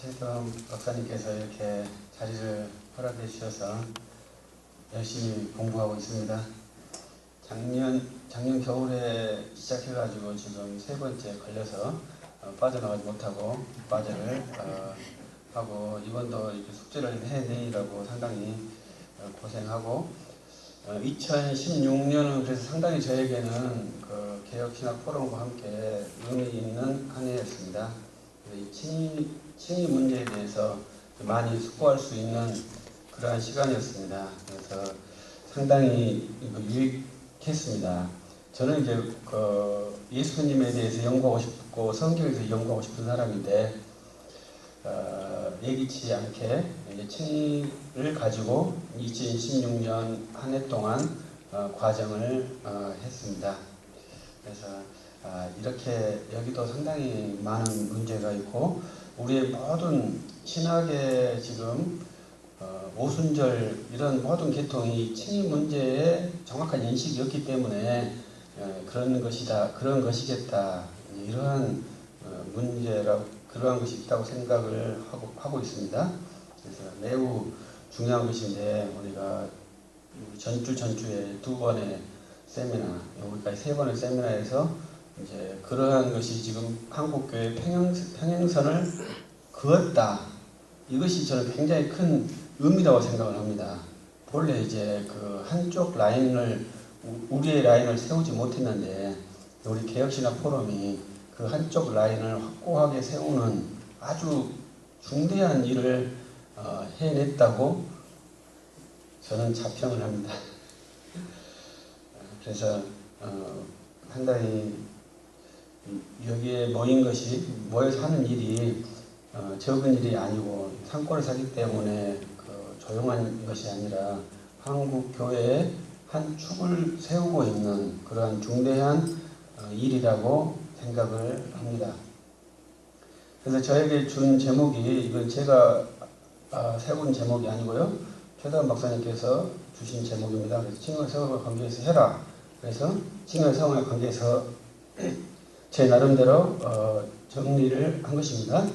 최성 박사님께서 이렇게 자리를 허락해 주셔서 열심히 공부하고 있습니다. 작년 겨울에 시작해가지고 지금 세 번째 걸려서 빠져나가지 못하고 과제를 하고 이번도 이렇게 숙제를 해내라고 상당히 고생하고 2016년은 그래서 상당히 저에게는 그 개혁신학 포럼과 함께 의미 있는 한 해였습니다. 칭의 문제에 대해서 많이 숙고할 수 있는 그러한 시간이었습니다. 그래서 상당히 유익했습니다. 저는 이제 그 예수님에 대해서 연구하고 싶고 성경에서 연구하고 싶은 사람인데 예기치 않게 칭의를 가지고 2016년 한 해 동안 과정을 했습니다. 그래서 이렇게 여기도 상당히 많은 문제가 있고 우리의 모든 신학의 지금 오순절 이런 모든 계통이 칭의 문제에 정확한 인식이 없기 때문에 그런 것이다, 그런 것이겠다, 이러한 문제라고 그러한 것이 있다고 생각을 하고 있습니다. 그래서 매우 중요한 것인데 우리가 전주에 두 번의 세미나, 여기까지 세 번의 세미나에서 이제 그러한 것이 지금 한국교회 평행선을 그었다. 이것이 저는 굉장히 큰 의미라고 생각을 합니다. 본래 이제 그 한쪽 라인을 우리의 라인을 세우지 못했는데 우리 개혁신학 포럼이 그 한쪽 라인을 확고하게 세우는 아주 중대한 일을 해냈다고 저는 자평을 합니다. 그래서 상당히 여기에 모여서 하는 일이 적은 일이 아니고 상권을 사기 때문에 그 조용한 것이 아니라 한국 교회의 한 축을 세우고 있는 그러한 중대한 일이라고 생각을 합니다. 그래서 저에게 준 제목이 이건 제가 세운 제목이 아니고요. 최다원 박사님께서 주신 제목입니다. 그래서 칭의와 성화에 관계해서 해라. 그래서 칭의와 성화에 관계해서 제 나름대로 정리를 한 것입니다.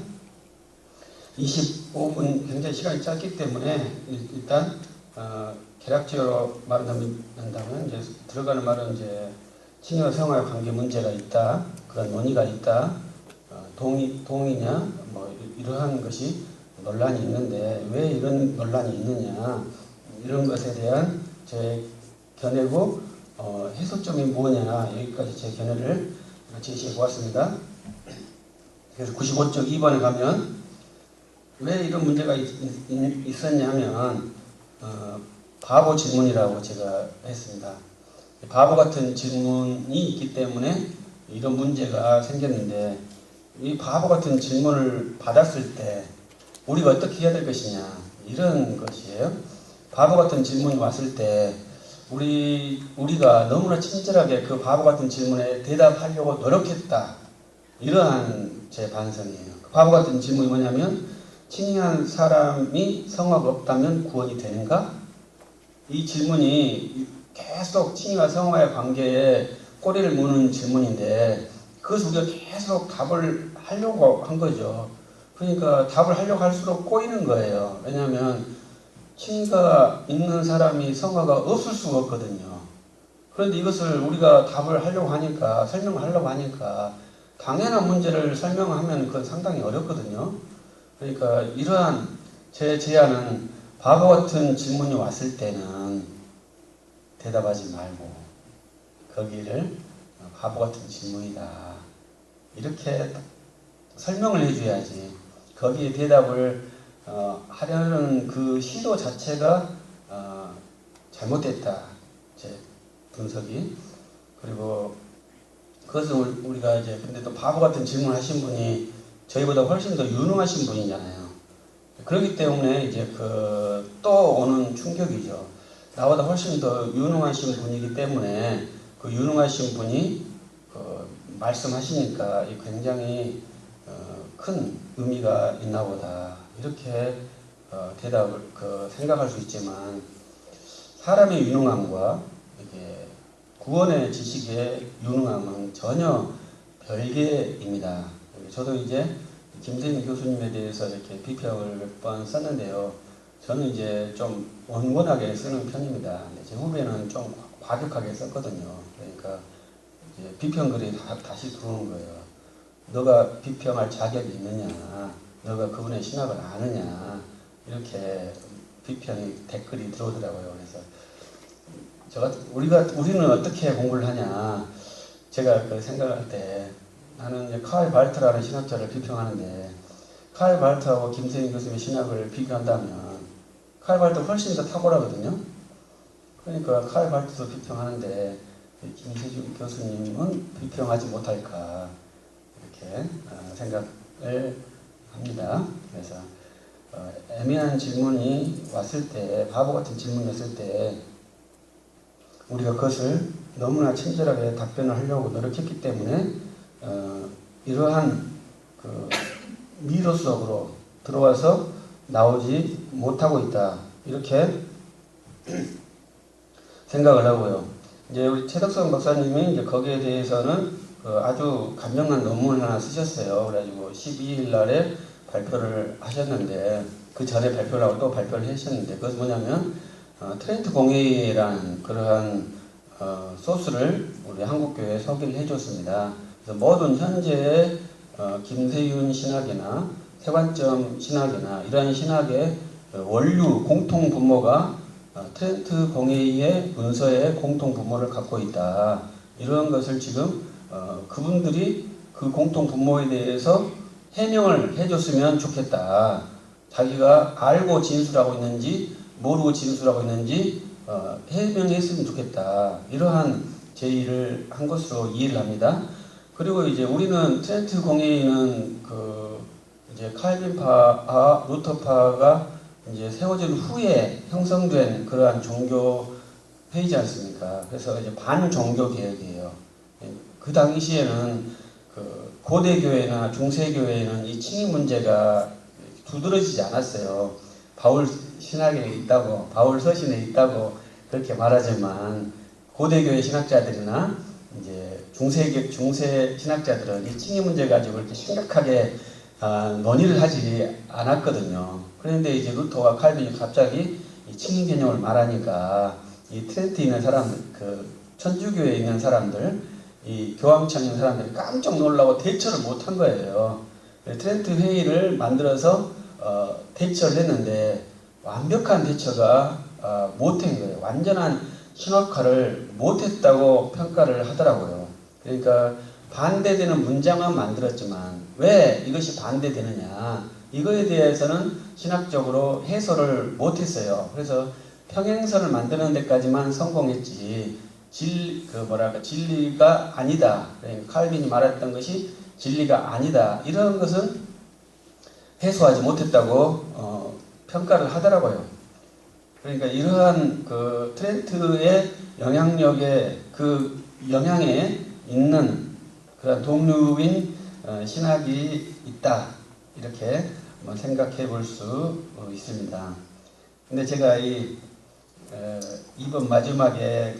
25분 굉장히 시간이 짧기 때문에 일단 개략적으로 말한다면 이제 들어가는 말은 이제 칭의와 성화의 관계 문제가 있다, 그런 논의가 있다, 동의냐 뭐 이러한 것이 논란이 있는데 왜 이런 논란이 있느냐 이런 것에 대한 제 견해고 해소점이 뭐냐 여기까지 제 견해를 제시해 보았습니다. 그래서 95쪽 2번에 가면 왜 이런 문제가 있었냐 하면 바보 질문이라고 제가 했습니다. 바보 같은 질문이 있기 때문에 이런 문제가 생겼는데 이 바보 같은 질문을 받았을 때 우리가 어떻게 해야 될 것이냐 이런 것이에요. 바보 같은 질문이 왔을 때 우리가 너무나 친절하게 그 바보 같은 질문에 대답하려고 노력했다. 이러한 제 반성이에요. 그 바보 같은 질문이 뭐냐면 칭의한 사람이 성화가 없다면 구원이 되는가? 이 질문이 계속 칭의와 성화의 관계에 꼬리를 무는 질문인데 그것을 우리가 계속 답을 하려고 한 거죠. 그러니까 답을 하려고 할수록 꼬이는 거예요. 왜냐하면 칭의가 있는 사람이 성화가 없을 수가 없거든요. 그런데 이것을 우리가 답을 하려고 하니까 설명을 하려고 하니까 당연한 문제를 설명하면 그건 상당히 어렵거든요. 그러니까 이러한 제 제안은 바보 같은 질문이 왔을 때는 대답하지 말고 거기를 바보 같은 질문이다. 이렇게 설명을 해줘야지. 거기에 대답을 하려는 그 시도 자체가 잘못됐다. 제 분석이. 그리고 그것을 우리가 이제 근데 또 바보 같은 질문을 하신 분이 저희보다 훨씬 더 유능하신 분이잖아요. 그렇기 때문에 이제 또 오는 충격이죠. 나보다 훨씬 더 유능하신 분이기 때문에 그 유능하신 분이 말씀하시니까 굉장히 큰 의미가 있나 보다. 이렇게 대답을 생각할 수 있지만 사람의 유능함과 이게 구원의 지식의 유능함은 전혀 별개입니다. 저도 이제 김세윤 교수님에 대해서 이렇게 비평을 몇 번 썼는데요. 저는 이제 좀 원곤하게 쓰는 편입니다. 제 후배는 좀 과격하게 썼거든요. 그러니까 이제 비평글이 다시 들어오는 거예요. 너가 비평할 자격이 있느냐, 너가 그분의 신학을 아느냐, 이렇게 비평이 댓글이 들어오더라고요. 그래서 우리는 어떻게 공부를 하냐, 제가 그 생각할 때 나는 이제 카이 발트라는 신학자를 비평하는데, 카이 발트하고 김세윤 교수님의 신학을 비교한다면 카이 발트 훨씬 더 탁월하거든요. 그러니까 카이 발트도 비평하는데 김세윤 교수님은 비평하지 못할까, 이렇게 생각을 합니다. 그래서 애매한 질문이 왔을 때, 바보 같은 질문이 왔을 때 우리가 그것을 너무나 친절하게 답변을 하려고 노력했기 때문에 이러한 그 미로 속으로 들어와서 나오지 못하고 있다, 이렇게 생각을 하고요. 이제 우리 최덕성 박사님이 이제 거기에 대해서는 아주 감명난 논문을 하나 쓰셨어요. 그래가지고 12일 날에 발표를 하셨는데, 그 전에 발표를 하고 또 발표를 하셨는데, 그것은 뭐냐면 트렌트 공회라는 그러한 소스를 우리 한국교회에 소개를 해줬습니다. 그래서 모든 현재의 김세윤 신학이나 세관점 신학이나 이러한 신학의 원류 공통 분모가 트렌트 공회의 문서의 공통 분모를 갖고 있다. 이런 것을 지금 그분들이 그 공통 분모에 대해서 해명을 해줬으면 좋겠다. 자기가 알고 진술하고 있는지 모르고 진술하고 있는지 해명했으면 좋겠다. 이러한 제의를 한 것으로 이해를 합니다. 그리고 이제 우리는 트렌트 공회는 이제 칼빈파와 루터파가 이제 세워진 후에 형성된 그러한 종교 회의지 않습니까? 그래서 이제 반종교 개혁이에요. 그 당시에는 고대 교회나 중세 교회는 이 칭의 문제가 두드러지지 않았어요. 바울 신학에 있다고, 바울 서신에 있다고 그렇게 말하지만 고대 교회 신학자들이나 이제 중세 신학자들은 이 칭의 문제 가지고 그렇게 심각하게 논의를 하지 않았거든요. 그런데 이제 루터와 칼빈이 갑자기 이 칭의 개념을 말하니까 이 트렌트에 있는 사람들, 천주교에 있는 사람들, 이 교황청에 있는 사람들이 깜짝 놀라고 대처를 못한 거예요. 트렌트 회의를 만들어서 대처를 했는데 완벽한 대처가 못한 거예요. 완전한 신학화를 못했다고 평가를 하더라고요. 그러니까 반대되는 문장은 만들었지만 왜 이것이 반대되느냐, 이거에 대해서는 신학적으로 해설을 못했어요. 그래서 평행선을 만드는 데까지만 성공했지, 진리가 아니다, 그러니까 칼빈이 말했던 것이 진리가 아니다, 이런 것은 해소하지 못했다고 평가를 하더라고요. 그러니까 이러한 트렌트의 영향력에, 그 영향에 있는 그런 동류인 신학이 있다, 이렇게 생각해 볼 수 있습니다. 근데 제가 이번 마지막에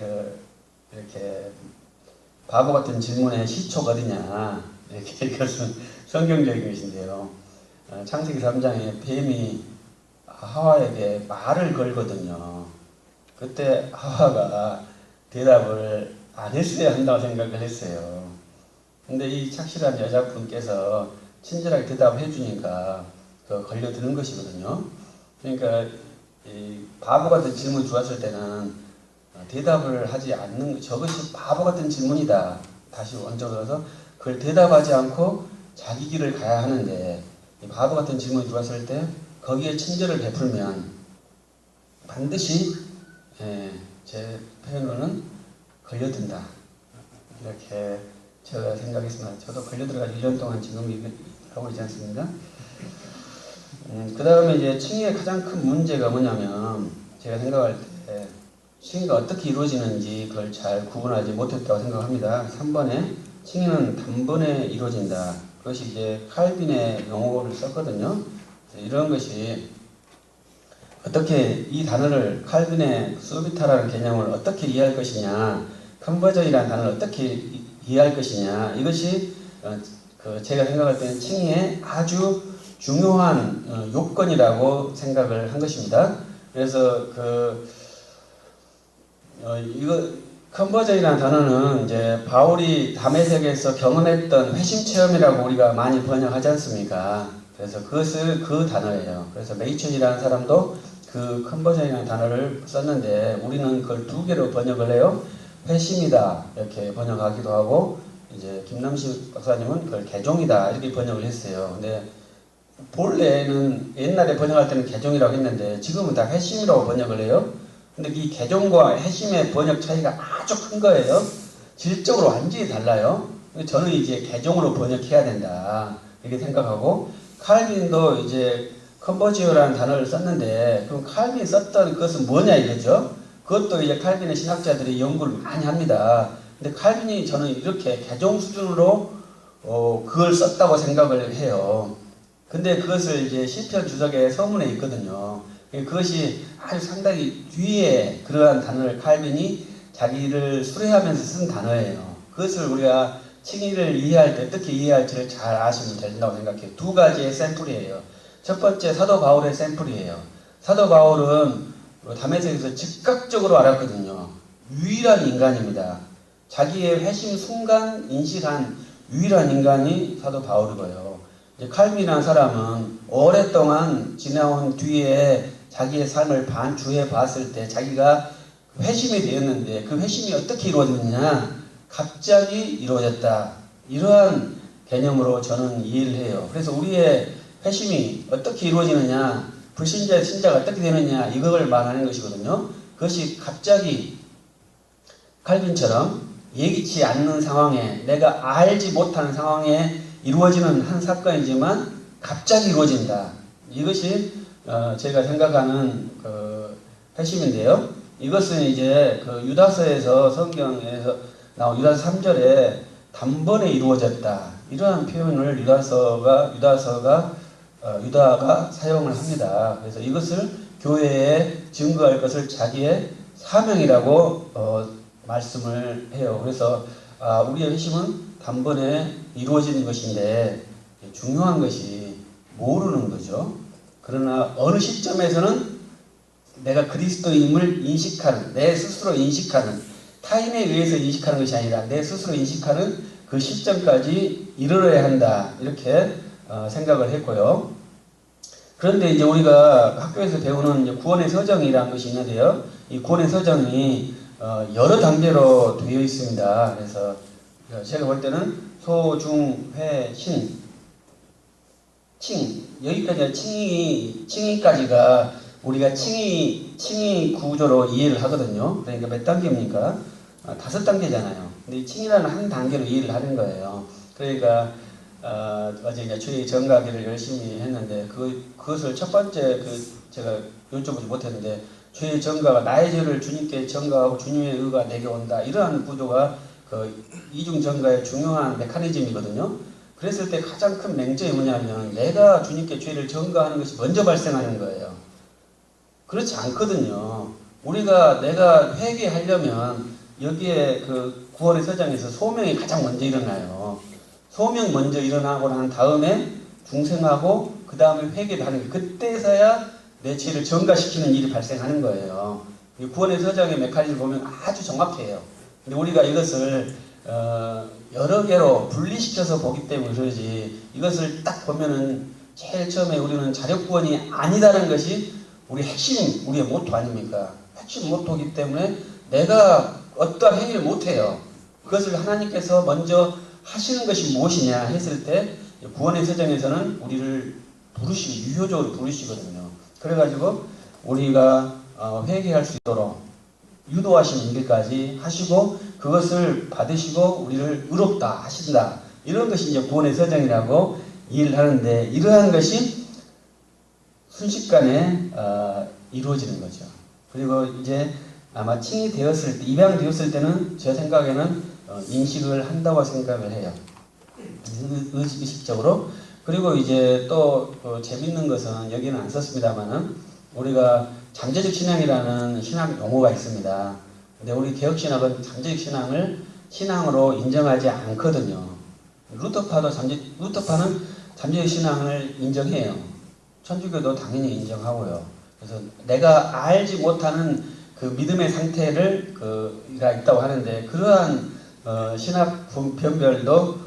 이렇게 바보 같은 질문의 시초가 어디냐, 이렇게 이것은 성경적인 것인데요. 창세기 3장에 뱀이 하와에게 말을 걸거든요. 그때 하와가 대답을 안 했어야 한다고 생각을 했어요. 근데 이 착실한 여자분께서 친절하게 대답을 해주니까 걸려드는 것이거든요. 그러니까 이 바보 같은 질문이 들어왔을 때는 대답을 하지 않는, 저것이 바보 같은 질문이다, 다시 원적으로서 그걸 대답하지 않고 자기 길을 가야 하는데, 이 바보 같은 질문이 들어왔을 때 거기에 친절을 베풀면 반드시 제 표현으로는 걸려든다, 이렇게 제가 생각했습니다. 저도 걸려들어가지고 1년 동안 지금 하고 있지 않습니까? 그 다음에 이제 칭의의 가장 큰 문제가 뭐냐면, 제가 생각할 때 칭의가 어떻게 이루어지는지 그걸 잘 구분하지 못했다고 생각합니다. 3번에 칭의는 단번에 이루어진다. 그것이 이제 칼빈의 용어를 썼거든요. 이런 것이 어떻게, 이 단어를, 칼빈의 수비타라는 개념을 어떻게 이해할 것이냐, 컨버전이라는 단어를 어떻게 이해할 것이냐, 이것이 제가 생각할 때는 칭의의 아주 중요한 요건이라고 생각을 한 것입니다. 그래서 이거 컨버전이라는 단어는 이제 바울이 다메섹에서 경험했던 회심 체험이라고 우리가 많이 번역하지 않습니까? 그래서 그것을 그 단어예요. 그래서 메이천이라는 사람도 그 컨버전이라는 단어를 썼는데 우리는 그걸 두 개로 번역을 해요. 회심이다 이렇게 번역하기도 하고 이제 김남식 박사님은 그걸 개종이다 이렇게 번역을 했어요. 근데 본래는 옛날에 번역할 때는 개종이라고 했는데 지금은 다 회심이라고 번역을 해요. 근데 이 개종과 회심의 번역 차이가 아주 큰 거예요. 질적으로 완전히 달라요. 저는 이제 개종으로 번역해야 된다 이렇게 생각하고 칼빈도 이제 컨버지오라는 단어를 썼는데 그럼 칼빈이 썼던 그것은 뭐냐 이거죠. 그것도 이제 칼빈의 신학자들이 연구를 많이 합니다. 근데 칼빈이 저는 이렇게 개종 수준으로 그걸 썼다고 생각을 해요. 근데 그것을 이제 시편 주석의 서문에 있거든요. 그것이 아주 상당히 뒤에 그러한 단어를 칼빈이 자기를 수레하면서 쓴 단어예요. 그것을 우리가 칭의를 이해할 때 어떻게 이해할지를 잘 아시면 된다고 생각해요. 두 가지의 샘플이에요. 첫 번째 사도 바울의 샘플이에요. 사도 바울은 다메섹에서 즉각적으로 알았거든요. 유일한 인간입니다. 자기의 회심 순간 인식한 유일한 인간이 사도 바울이고요. 이제 칼빈이라는 사람은 오랫동안 지나온 뒤에 자기의 삶을 반주해 봤을 때 자기가 회심이 되었는데 그 회심이 어떻게 이루어졌느냐 갑자기 이루어졌다. 이러한 개념으로 저는 이해를 해요. 그래서 우리의 회심이 어떻게 이루어지느냐 불신자의 신자가 어떻게 되느냐 이걸 말하는 것이거든요. 그것이 갑자기 칼빈처럼 예기치 않는 상황에 내가 알지 못하는 상황에 이루어지는 한 사건이지만 갑자기 이루어진다. 이것이 제가 생각하는 회심인데요. 이것은 이제 유다서에서 성경에서 나온 유다서 3절에 단번에 이루어졌다. 이러한 표현을 유다가 사용을 합니다. 그래서 이것을 교회에 증거할 것을 자기의 사명이라고 말씀을 해요. 그래서 우리의 회심은 단번에 이루어지는 것인데 중요한 것이 모르는 거죠. 그러나 어느 시점에서는 내가 그리스도임을 인식하는, 내 스스로 인식하는, 타인에 의해서 인식하는 것이 아니라 내 스스로 인식하는 그 시점까지 이르러야 한다. 이렇게 생각을 했고요. 그런데 이제 우리가 학교에서 배우는 이제 구원의 서정이라는 것이 있는데요. 이 구원의 서정이 여러 단계로 되어 있습니다. 그래서 제가 볼 때는 소, 중, 회, 신, 칭 여기까지가 칭의까지가 우리가 칭의 구조로 이해를 하거든요. 그러니까 몇 단계입니까? 5단계잖아요. 근데 이 칭의라는 한 단계로 이해를 하는 거예요. 그러니까 어제 이제 주의 정가기를 열심히 했는데 그것을 첫 번째 제가 여쭤보지 못했는데 주의 정가가 나의 죄를 주님께 정가하고 주님의 의가 내게 온다. 이러한 구조가 이중 정가의 중요한 메커니즘이거든요. 그랬을 때 가장 큰 맹점이 뭐냐면 내가 주님께 죄를 전가하는 것이 먼저 발생하는 거예요. 그렇지 않거든요. 내가 회개하려면 여기에 구원의 서장에서 소명이 가장 먼저 일어나요. 소명이 먼저 일어나고 난 다음에 중생하고 그 다음에 회개를 하는 게 그때서야 내 죄를 전가시키는 일이 발생하는 거예요. 구원의 서장의 메커니즘을 보면 아주 정확해요. 근데 우리가 이것을 여러 개로 분리시켜서 보기 때문에 그러지 이것을 딱 보면은 제일 처음에 우리는 자력구원이 아니다는 것이 우리의 모토 아닙니까? 핵심 모토이기 때문에 내가 어떠한 행위를 못해요. 그것을 하나님께서 먼저 하시는 것이 무엇이냐 했을 때 구원의 서정에서는 우리를 유효적으로 부르시거든요. 그래가지고 우리가 회개할 수 있도록 유도하시는 일까지 하시고 그것을 받으시고 우리를 의롭다 하신다. 이런 것이 이제 구원의 서정이라고 이해를 하는데 이러한 것이 순식간에 이루어지는 거죠. 그리고 이제 아마 칭이 되었을 때, 입양되었을 때는 제 생각에는 인식을 한다고 생각을 해요. 의식적으로. 그리고 이제 또 재밌는 것은 여기는 안 썼습니다만은 우리가 잠재적 신앙이라는 신학 용어가 있습니다. 근데 우리 개혁신학은 잠재적 신앙을 신앙으로 인정하지 않거든요. 루터파는 잠재적 신앙을 인정해요. 천주교도 당연히 인정하고요. 그래서 내가 알지 못하는 그 믿음의 상태를 가 있다고 하는데 그러한 신학 변별도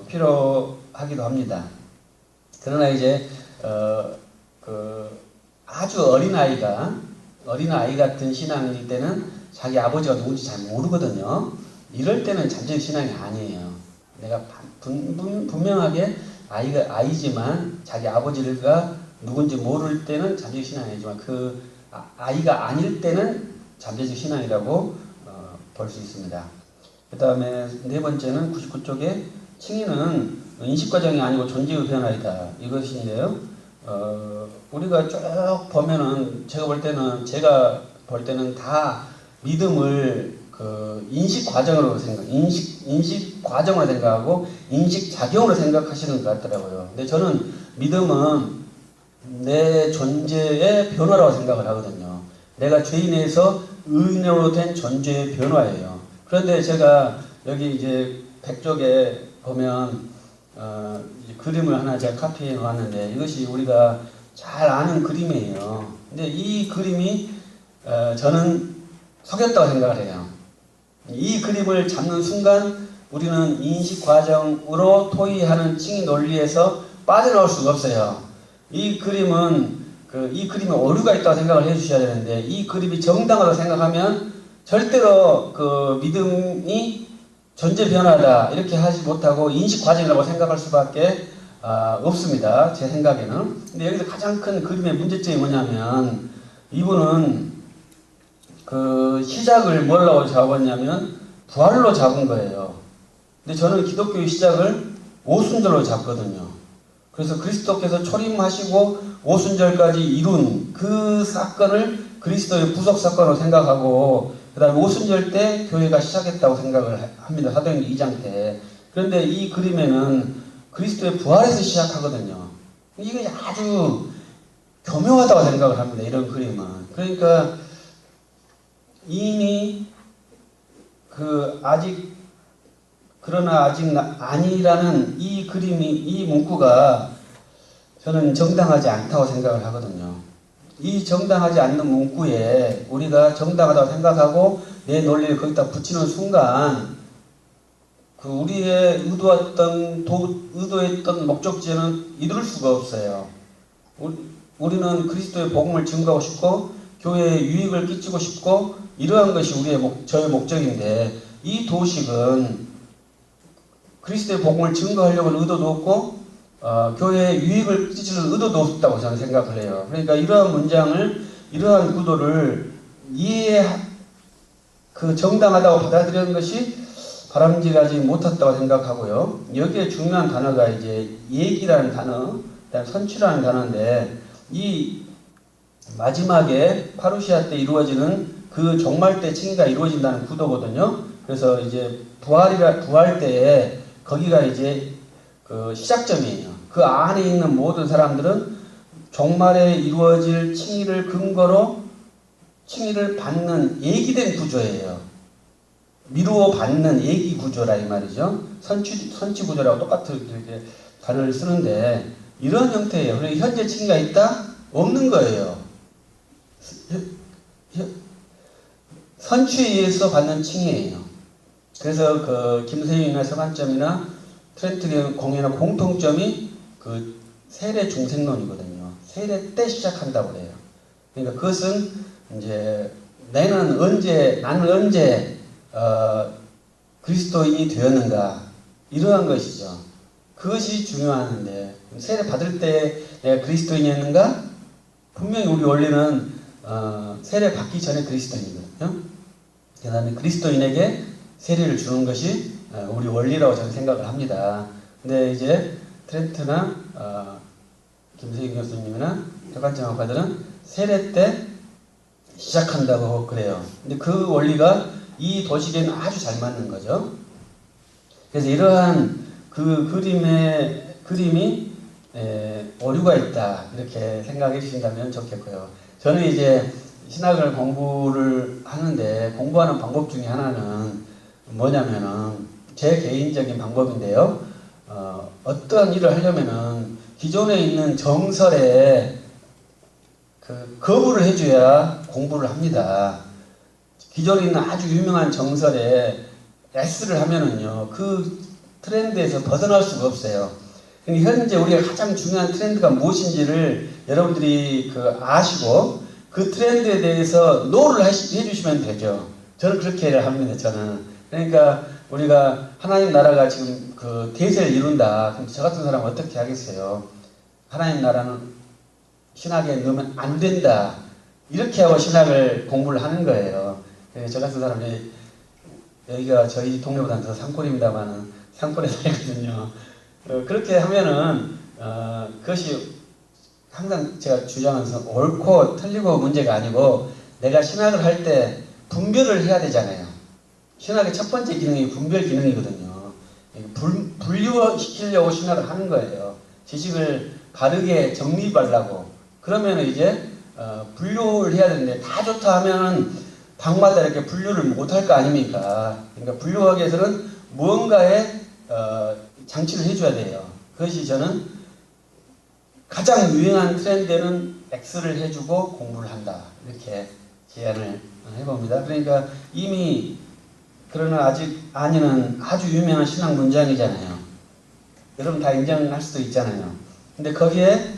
필요하기도 합니다. 그러나 이제 아주 어린 아이 같은 신앙일 때는 자기 아버지가 누군지 잘 모르거든요. 이럴 때는 잠재적 신앙이 아니에요. 내가 분명하게 아이지만 자기 아버지가 누군지 모를 때는 잠재적 신앙이지만 그 아이가 아닐 때는 잠재적 신앙이라고 볼 수 있습니다. 그 다음에 네 번째는 99쪽에 칭의는 인식과정이 아니고 존재의 변화이다. 이것인데요. 우리가 쭉 보면은 제가 볼 때는 다 믿음을 인식 과정으로 생각하고 인식 작용으로 생각하시는 것 같더라고요. 근데 저는 믿음은 내 존재의 변화라고 생각을 하거든요. 내가 죄인에서 의인으로 된 존재의 변화예요. 그런데 제가 여기 이제 100쪽에 보면 이제 그림을 하나 제가 카피해 놓았는데 이것이 우리가 잘 아는 그림이에요. 근데 이 그림이 저는 속였다고 생각을 해요. 이 그림을 잡는 순간 우리는 인식 과정으로 토의하는 칭의 논리에서 빠져나올 수가 없어요. 이 그림에 오류가 있다고 생각을 해주셔야 되는데 이 그림이 정당하다고 생각하면 절대로 그 믿음이 존재 변화다 이렇게 하지 못하고 인식 과정이라고 생각할 수밖에 없습니다. 제 생각에는. 근데 여기서 가장 큰 그림의 문제점이 뭐냐면 이분은 그 시작을 뭐라고 잡았냐면 부활로 잡은 거예요. 근데 저는 기독교의 시작을 오순절로 잡거든요. 그래서 그리스도께서 초림하시고 오순절까지 이룬 그 사건을 그리스도의 부속 사건으로 생각하고 그 다음에 오순절 때 교회가 시작했다고 생각을 합니다. 사도행전 2장 때. 그런데 이 그림에는 그리스도의 부활에서 시작하거든요. 이게 아주 교묘하다고 생각을 합니다. 이런 그림은. 그러니까 이미 그러나 아직 아니라는 이 그림이, 이 문구가 저는 정당하지 않다고 생각을 하거든요. 이 정당하지 않는 문구에 우리가 정당하다고 생각하고 내 논리를 거기다 붙이는 순간 우리의 의도했던 목적지는 이룰 수가 없어요. 우리는 그리스도의 복음을 증거하고 싶고 교회에 유익을 끼치고 싶고 이러한 것이 저의 목적인데 이 도식은 그리스도의 복음을 증거하려는 의도도 없고 교회에 유익을 끼치는 의도도 없다고 저는 생각을 해요. 그러니까 이러한 구도를 정당하다고 받아들이는 것이 바람직하지 못했다고 생각하고요. 여기에 중요한 단어가 이제 얘기라는 단어, 그다음 선취라는 단어인데 이 마지막에 파루시아 때 이루어지는 그 종말 때 칭의가 이루어진다는 구도거든요. 그래서 이제 부활 때에 거기가 이제 그 시작점이에요. 그 안에 있는 모든 사람들은 종말에 이루어질 칭의를 근거로 칭의를 받는 예기된 구조예요. 미루어 받는 예기 구조라 이 말이죠. 선취 구조라고 똑같은 이렇게 단어를 쓰는데 이런 형태예요. 그러니까 현재 칭의가 있다? 없는 거예요. 선취에 의해서 받는 칭의예요. 그래서 그 김세윤이나 서간점이나 트렌트 공연의 공통점이 그 세례 중생론이거든요. 세례 때 시작한다고 그래요. 그러니까 그것은 이제 나는 언제 그리스도인이 되었는가 이러한 것이죠. 그것이 중요한데 세례 받을 때 내가 그리스도인이었는가? 분명히 우리 원리는 세례 받기 전에 그리스도인이거든요. 그 다음에 그리스도인에게 세례를 주는 것이 우리 원리라고 저는 생각을 합니다. 근데 이제 트렌트나 김세희 교수님이나 혈관증학과들은 세례 때 시작한다고 그래요. 근데 그 원리가 이 도식에는 아주 잘 맞는 거죠. 그래서 이러한 그 그림이 오류가 있다 이렇게 생각해 주신다면 좋겠고요. 저는 이제 신학을 공부를 하는데 공부하는 방법 중에 하나는 뭐냐면은 제 개인적인 방법인데요. 어떠한 일을 하려면은 기존에 있는 정설에 거부를 해줘야 공부를 합니다. 기존에 있는 아주 유명한 정설에 S를 하면은요, 그 트렌드에서 벗어날 수가 없어요. 현재 우리가 가장 중요한 트렌드가 무엇인지를 여러분들이 아시고 그 트렌드에 대해서 노를 해주시면 되죠. 저는 그렇게 합니다. 저는. 그러니까 우리가 하나님 나라가 지금 대세를 이룬다. 그럼 저 같은 사람은 어떻게 하겠어요? 하나님 나라는 신학에 넣으면 안 된다. 이렇게 하고 신학을 공부를 하는 거예요. 저 같은 사람이 여기가 저희 동네보다는 더 산골입니다만은 산골에 살거든요. 그렇게 하면은 그것이 항상 제가 주장하는 옳고 틀리고 문제가 아니고 내가 신학을 할 때 분별을 해야 되잖아요. 신학의 첫 번째 기능이 분별 기능이거든요. 분류시키려고 신학을 하는 거예요. 지식을 바르게 정립하려고. 그러면 이제 분류를 해야 되는데 다 좋다 하면은 방마다 이렇게 분류를 못할 거 아닙니까? 그러니까 분류하기 위해서는 무언가에 장치를 해줘야 돼요. 그것이 저는 가장 유행한 트렌드는 X를 해주고 공부를 한다. 이렇게 제안을 해봅니다. 그러니까 이미 그러나 아직 아니는 아주 유명한 신학 문장이잖아요. 여러분 다 인정할 수도 있잖아요. 근데 거기에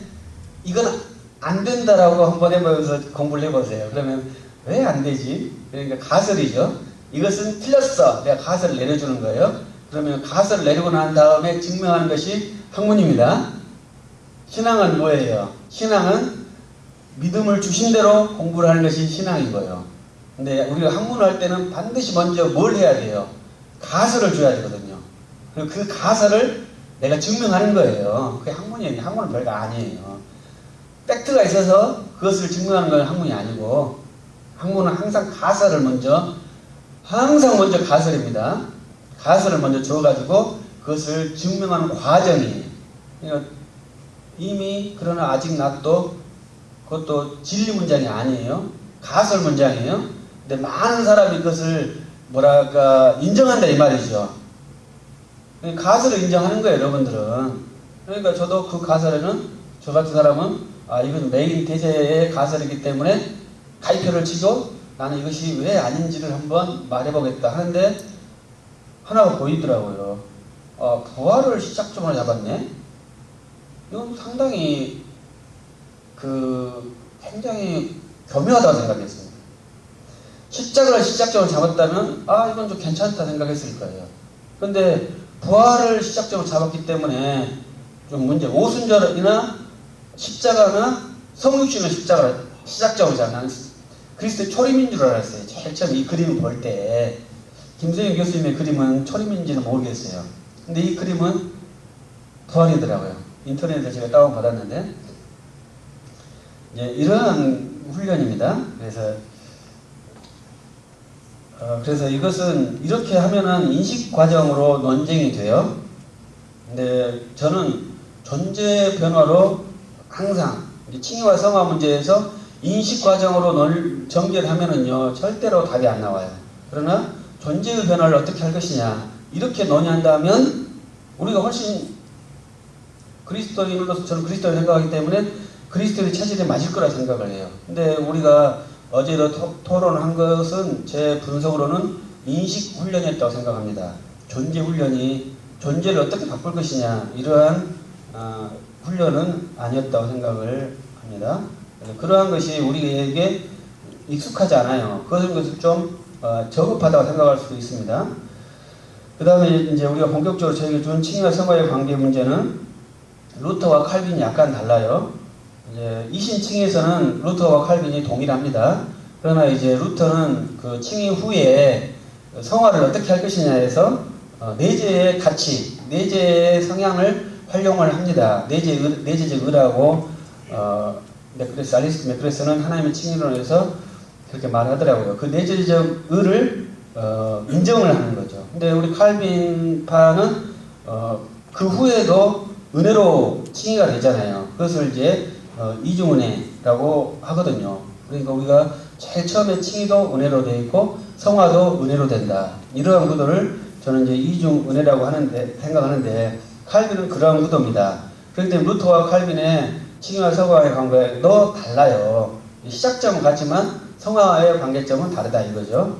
이건 안 된다라고 한번 해보면서 공부를 해보세요. 그러면 왜 안 되지? 그러니까 가설이죠. 이것은 틀렸어. 내가 가설을 내려주는 거예요. 그러면 가설을 내리고 난 다음에 증명하는 것이 학문입니다. 신앙은 뭐예요? 신앙은 믿음을 주신 대로 공부를 하는 것이 신앙인 거예요. 근데 우리가 학문을 할 때는 반드시 먼저 뭘 해야 돼요? 가설을 줘야 되거든요. 그리고 그 가설을 내가 증명하는 거예요. 그게 학문이에요. 학문은 별거 아니에요. 팩트가 있어서 그것을 증명하는 건 학문이 아니고 학문은 항상 가설을 항상 먼저 가설입니다. 가설을 먼저 줘가지고 그것을 증명하는 과정이에요. 그러니까 이미 그러나 아직 나도 그것도 진리 문장이 아니에요. 가설 문장이에요. 근데 많은 사람이 그것을 인정한다 이 말이죠. 가설을 인정하는 거예요, 여러분들은. 그러니까 저도 그 가설에는 저 같은 사람은 이건 메인 대세의 가설이기 때문에 가이표를 치고 나는 이것이 왜 아닌지를 한번 말해보겠다 하는데 하나가 보이더라고요. 부활을 시작점으로 잡았네. 이건 상당히 굉장히 교묘하다고 생각했습니다. 십자가를 시작점으로 잡았다면 이건 좀 괜찮다 생각했을 거예요. 그런데 부활을 시작점으로 잡았기 때문에 좀 문제. 오순절이나 십자가나 성육신을 시작점으로 잡는 그리스도의 초림인 줄 알았어요. 제일 처음 이 그림을 볼 때 김세윤 교수님의 그림은 초림인지는 모르겠어요. 근데 이 그림은 부활이더라고요. 인터넷에서 제가 다운받았는데 이러한 훈련입니다. 그래서 이것은 이렇게 하면은 인식 과정으로 논쟁이 돼요. 근데 저는 존재 변화로 항상 칭의와 성화 문제에서 인식 과정으로 전개를 하면은요 절대로 답이 안 나와요. 그러나 존재의 변화를 어떻게 할 것이냐 이렇게 논의한다면 우리가 훨씬 그리스도인으로서 저는 그리스도를 생각하기 때문에 그리스도의 체질에 맞을 거라 생각을 해요. 근데 우리가 어제도 토론한 것은 제 분석으로는 인식 훈련이었다고 생각합니다. 존재 훈련이 존재를 어떻게 바꿀 것이냐 이러한 훈련은 아니었다고 생각을 합니다. 그러한 것이 우리에게 익숙하지 않아요. 그것은 좀 저급하다고 생각할 수도 있습니다. 그 다음에 이제 우리가 본격적으로 저에게 준 칭의와 성화의 관계 문제는 루터와 칼빈이 약간 달라요. 이제 이신칭에서는 루터와 칼빈이 동일합니다. 그러나 이제 루터는 그 칭의 후에 성화를 어떻게 할 것이냐에서 내재의 가치, 내재의 성향을 활용을 합니다. 내재적 의라고 알리스트 맥그레스는 하나님의 칭의론에서 그렇게 말하더라고요. 그 내재적 의를 인정을 하는 거죠. 근데 우리 칼빈파는 그 후에도 은혜로 칭의가 되잖아요. 그것을 이제 이중은혜라고 하거든요. 그러니까 우리가 제일 처음에 칭의도 은혜로 되어 있고 성화도 은혜로 된다. 이러한 구도를 저는 이제 이중은혜라고 생각하는데 칼빈은 그러한 구도입니다. 그렇기 때문에 루터와 칼빈의 칭의와 성화의 관계도 달라요. 시작점은 같지만 성화의 관계점은 다르다 이거죠.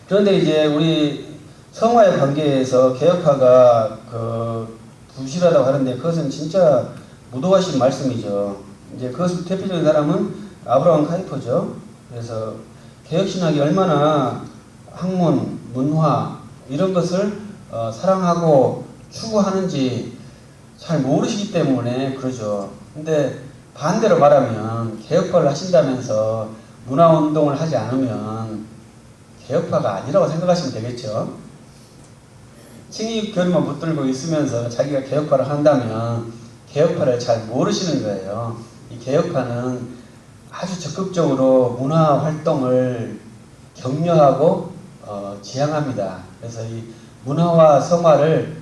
그런데 이제 우리 성화의 관계에서 개혁파가 부실하다고 하는데 그것은 진짜 무도하신 말씀이죠. 이제 그것을 대표적인 사람은 아브라함 카이퍼죠. 그래서 개혁신학이 얼마나 학문, 문화 이런 것을 사랑하고 추구하는지 잘 모르시기 때문에 그러죠. 근데 반대로 말하면 개혁파를 하신다면서 문화운동을 하지 않으면 개혁파가 아니라고 생각하시면 되겠죠. 칭의 교리만 붙들고 있으면서 자기가 개혁파를 한다면 개혁파를 잘 모르시는 거예요. 이 개혁파는 아주 적극적으로 문화 활동을 격려하고 지향합니다. 그래서 이 문화와 성화를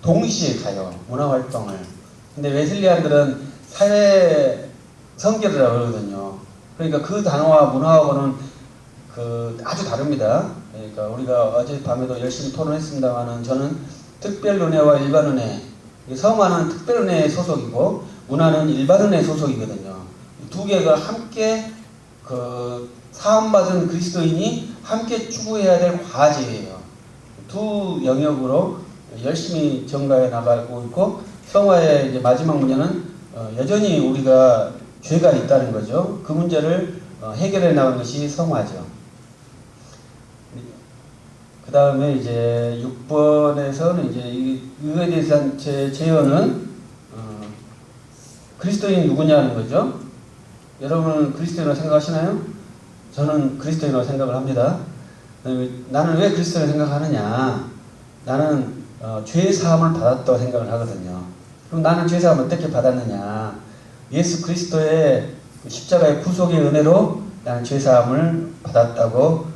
동시에 가요. 문화 활동을. 근데 웨슬리안들은 사회 성결이라고 그러거든요. 그러니까 그 단어와 문화하고는 아주 다릅니다. 그러니까 우리가 어젯밤에도 열심히 토론했습니다만은 저는 특별은혜와 일반은혜, 성화는 특별은혜의 소속이고 문화는 일반은혜의 소속이거든요. 두 개가 함께 사함받은 그리스도인이 함께 추구해야 될 과제예요. 두 영역으로 열심히 전가해 나가고 있고 성화의 이제 마지막 문제는 여전히 우리가 죄가 있다는 거죠. 그 문제를 해결해 나가는 것이 성화죠. 그 다음에 이제 6번에서는 이제 이거에 대해서 제 제언은 그리스도인이 누구냐는 거죠. 여러분은 그리스도인이라고 생각하시나요? 저는 그리스도인이라고 생각을 합니다. 나는 왜 그리스도인이라고 생각하느냐? 나는 죄 사함을 받았다고 생각을 하거든요. 그럼 나는 죄 사함을 어떻게 받았느냐? 예수 그리스도의 십자가의 구속의 은혜로 나는 죄 사함을 받았다고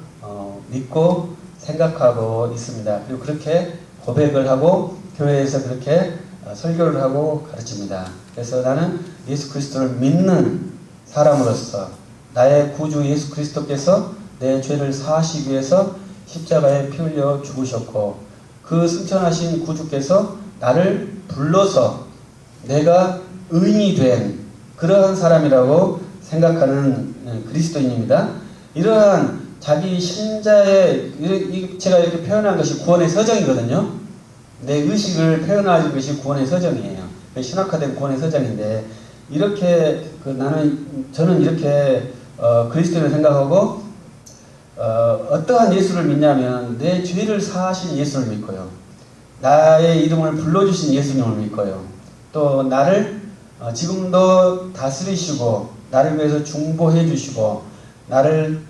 믿고 생각하고 있습니다. 그리고 그렇게 고백을 하고 교회에서 그렇게 설교를 하고 가르칩니다. 그래서 나는 예수 그리스도를 믿는 사람으로서 나의 구주 예수 그리스도께서 내 죄를 사하시기 위해서 십자가에 피 흘려 죽으셨고 그 승천하신 구주께서 나를 불러서 내가 의인이 된 그러한 사람이라고 생각하는 그리스도인입니다. 이러한 자기 신자의 제가 이렇게 표현한 것이 구원의 서정이거든요. 내 의식을 표현하는 것이 구원의 서정이에요. 신학화된 구원의 서정인데 이렇게 저는 이렇게 그리스도를 생각하고 어떠한 예수를 믿냐면 내 죄를 사하신 예수를 믿고요. 나의 이름을 불러주신 예수님을 믿고요. 또 나를 지금도 다스리시고 나를 위해서 중보해 주시고 나를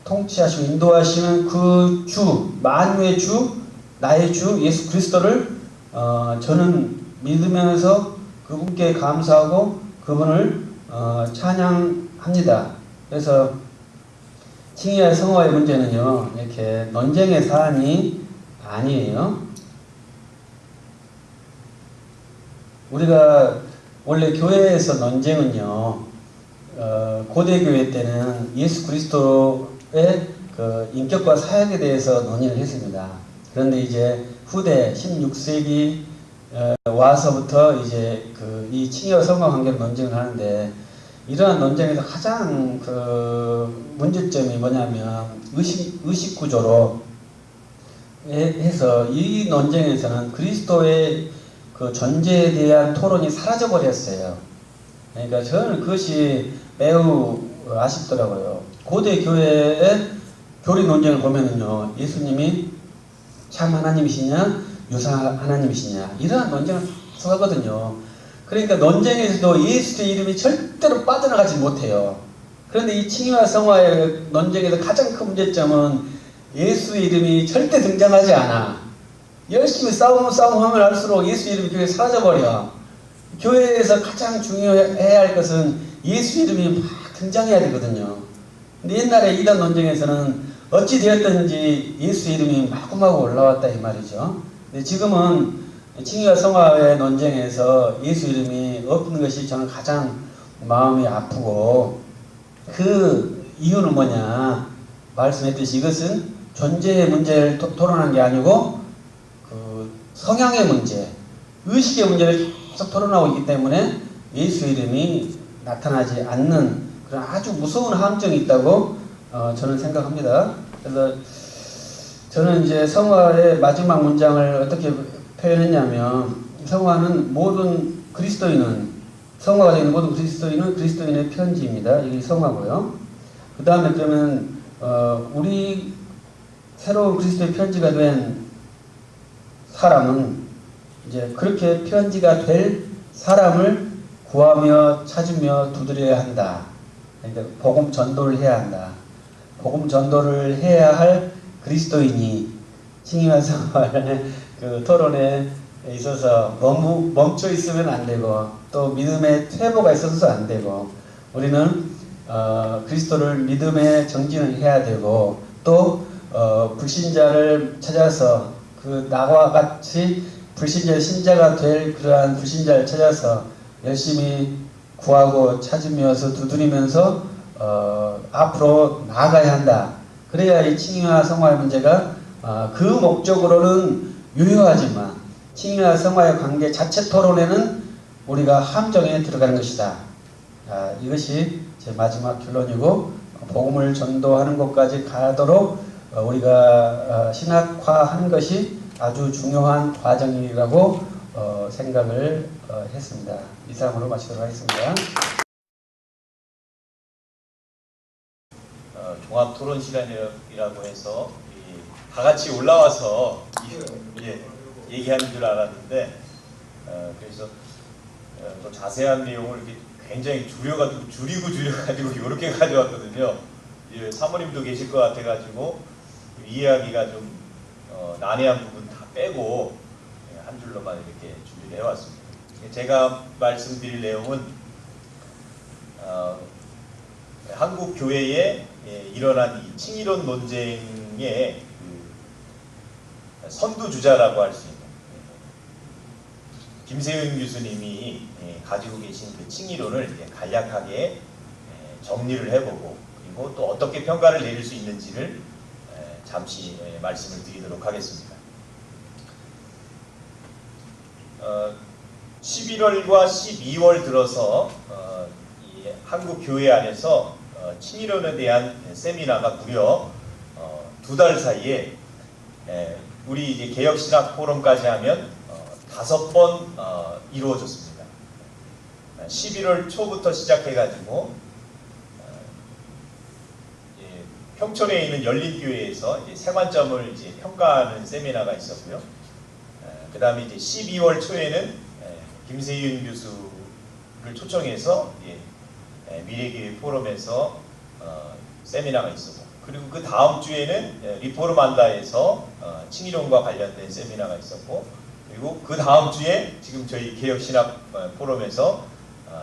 통치하시고 인도하시는 그 주, 만유의 주, 나의 주 예수 그리스도를 저는 믿으면서 그분께 감사하고 그분을 찬양합니다. 그래서 칭의와 성화의 문제는요, 이렇게 논쟁의 사안이 아니에요. 우리가 원래 교회에서 논쟁은요, 고대교회 때는 예수 그리스도의 그 인격과 사역에 대해서 논의를 했습니다. 그런데 이제 후대 16세기 와서부터 이제 이 칭의와 성화 관계를 논쟁을 하는데 이러한 논쟁에서 가장 문제점이 뭐냐면 의식 구조로 해서 이 논쟁에서는 그리스도의 그 존재에 대한 토론이 사라져 버렸어요. 그러니까 저는 그것이 매우 아쉽더라고요. 고대 교회의 교리 논쟁을 보면은요, 예수님이 참 하나님이시냐, 유사 하나님이시냐, 이러한 논쟁을 하거든요. 그러니까 논쟁에서도 예수의 이름이 절대로 빠져나가지 못해요. 그런데 이 칭의와 성화의 논쟁에서 가장 큰 문제점은 예수의 이름이 절대 등장하지 않아. 열심히 싸움하면 할수록 예수 이름이 교회에 사라져버려. 교회에서 가장 중요해야 할 것은 예수 이름이 막 등장해야 되거든요. 근데 옛날에 이단 논쟁에서는 어찌 되었든지 예수 이름이 마구마구 올라왔다 이 말이죠. 근데 지금은 칭의와 성화의 논쟁에서 예수 이름이 없는 것이 저는 가장 마음이 아프고 그 이유는 뭐냐 말씀했듯이 이것은 존재의 문제를 토론한 게 아니고 그 성향의 문제, 의식의 문제를 계속 토론하고 있기 때문에 예수 이름이 나타나지 않는 그런 아주 무서운 함정이 있다고 저는 생각합니다. 그래서 저는 이제 성화의 마지막 문장을 어떻게 표현했냐면, 성화는 모든 그리스도인은, 성화가 되는 모든 그리스도인은 그리스도인의 편지입니다. 이게 성화고요. 그 다음에 그러면 우리 새로운 그리스도의 편지가 된 사람은 이제 그렇게 편지가 될 사람을 구하며 찾으며 두드려야 한다. 그러니까 복음 전도를 해야 한다. 복음 전도를 해야 할 그리스도인이 칭의와 성화의 그 토론에 있어서 너무 멈춰 있으면 안 되고, 또 믿음의 퇴보가 있어서 안 되고, 우리는 그리스도를 믿음에 정진을 해야 되고, 또 불신자를 찾아서 그 나와 같이 불신자의 신자가 될 그러한 불신자를 찾아서 열심히 구하고 찾으면서 두드리면서 앞으로 나아가야 한다. 그래야 이 칭의와 성화의 문제가 그 목적으로는 유효하지만 칭의와 성화의 관계 자체 토론에는 우리가 함정에 들어가는 것이다. 이것이 제 마지막 결론이고, 복음을 전도하는 것까지 가도록 우리가 신학화하는 것이 아주 중요한 과정이라고 생각을 했습니다. 이상으로 마치도록 하겠습니다. 종합토론 시간이라고 해서 다 같이 올라와서 얘기하는 줄 알았는데, 그래서 더 자세한 내용을 이렇게 굉장히 줄여가지고 이렇게 가져왔거든요. 사모님도 계실 것 같아가지고 이해하기가 좀 난해한 부분 다 빼고 한 줄로만 이렇게 준비를 해왔습니다. 제가 말씀드릴 내용은 한국 교회에 일어난 이 칭의론 논쟁의 그 선두주자라고 할 수 있는 김세윤 교수님이 가지고 계신 그 칭의론을 간략하게 정리를 해보고, 그리고 또 어떻게 평가를 내릴 수 있는지를 잠시 말씀을 드리도록 하겠습니다. 11월과 12월 들어서 이 한국 교회 안에서 칭의론에 대한 세미나가 무려 2달 사이에 우리 이제 개혁신학 포럼까지 하면 5번 이루어졌습니다. 11월 초부터 시작해가지고 평촌에 있는 열린교회에서 이제 세관점을 이제 평가하는 세미나가 있었고요. 그 다음에 이제 12월 초에는 김세윤 교수를 초청해서 미래교회 포럼에서 세미나가 있었고, 그리고 그 다음 주에는 리포르만다에서 칭의론과 관련된 세미나가 있었고, 그리고 그 다음 주에 지금 저희 개혁신학 포럼에서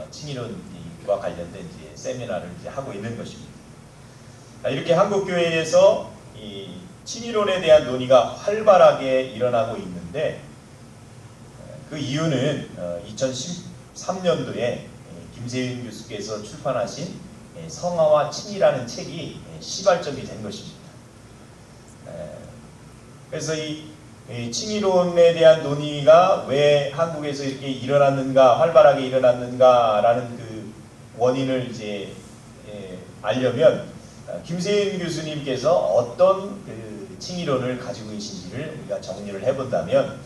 칭의론과 관련된 이제 세미나를 이제 하고 있는 것입니다. 이렇게 한국교회에서 이 칭의론에 대한 논의가 활발하게 일어나고 있는데, 그 이유는 2013년도에 김세윤 교수께서 출판하신 성화와 칭의라는 책이 시발점이 된 것입니다. 그래서 이 칭의론에 대한 논의가 왜 한국에서 이렇게 일어났는가, 활발하게 일어났는가라는 그 원인을 이제 알려면 김세윤 교수님께서 어떤 그 칭의론을 가지고 계신지를 우리가 정리를 해본다면,